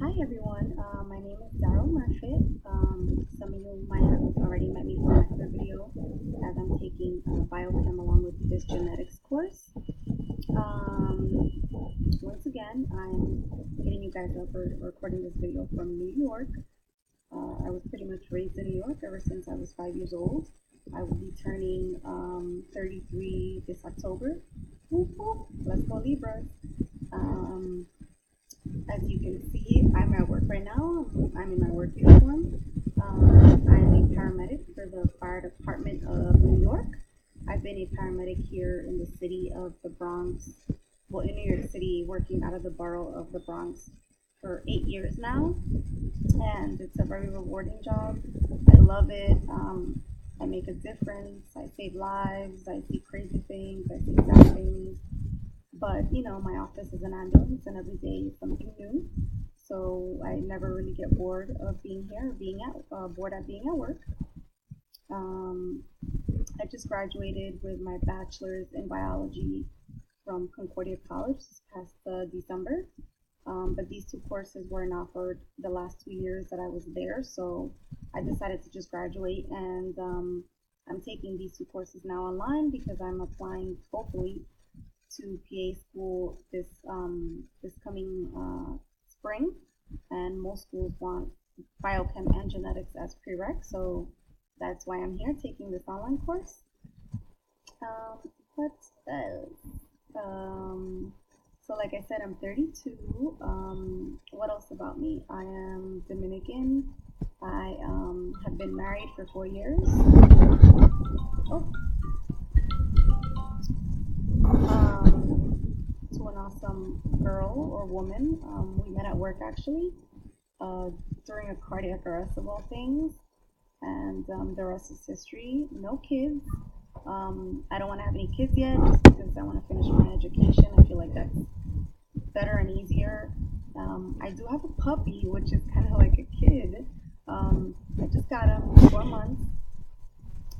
Hi everyone, my name is Daryl Murphy. Some of you might have already met me from another video as I'm taking biochem along with this genetics course. Once again, I'm hitting you guys up for recording this video from New York. I was pretty much raised in New York ever since I was 5 years old. I will be turning 33 this October. Let's go Libras. As you can see, I'm at work right now. I'm in my work uniform. I'm a paramedic for the Fire Department of New York. I've been a paramedic here in the city of the Bronx, well, in New York City, working out of the borough of the Bronx for 8 years now. And it's a very rewarding job. I love it. I make a difference. I save lives. I see crazy things. I see sad things. But my office is an ambulance, and every day is something new. So I never really get bored of being here, being at bored at being at work. Um, I just graduated with my bachelor's in biology from Concordia College this past December. But these two courses weren't offered the last 2 years that I was there, so I decided to just graduate, and I'm taking these two courses now online because I'm applying hopefully to PA school this coming spring, and most schools want biochem and genetics as prereq, so that's why I'm here taking this online course. Um, what else? So like I said, I'm 32. What else about me? I am Dominican. I have been married for 4 years. Oh, to an awesome girl or woman. We met at work actually uh, during a cardiac arrest of all things, and the rest is history. No kids. I don't want to have any kids yet just because I want to finish my education. I feel like that's better and easier. I do have a puppy, which is kind of like a kid. I just got him 4 months.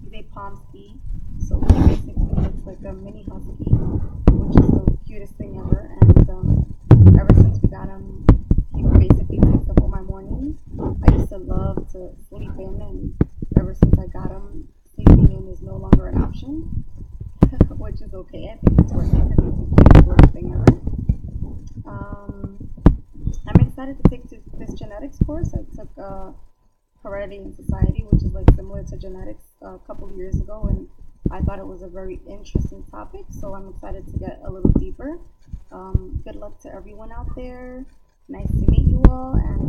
He's a Pomsky, so he basically looks like a mini husky, which is the cutest thing ever. And ever since we got him, he basically takes up all my mornings. I used to love to sleep in, and ever since I got him, sleeping in is no longer an option, which is okay. I think it's working because it's the cutest thing ever. Um, I'm excited to take this genetics course. I took Heredity and Society, which is like similar to genetics a couple of years ago, and I thought it was a very interesting topic, so I'm excited to get a little deeper. Good luck to everyone out there. Nice to meet you all, and